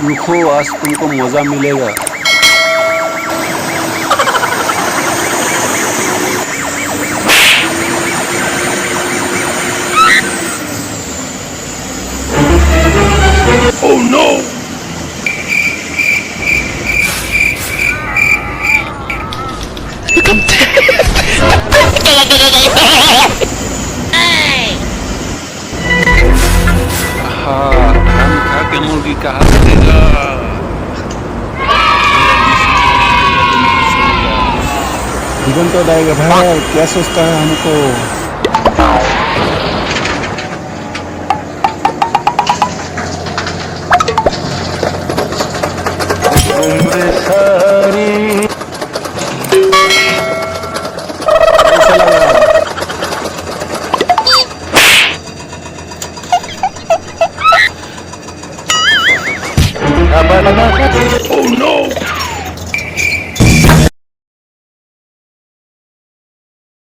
रुको, आज तुमको मजा मिलेगा। Oh no! हम खा के मुर्गी का हाथ देगा। जीवन तो जाएगा भाई, क्या सोचता है हमको। उम्र सारी कैसा लगा? Oh no!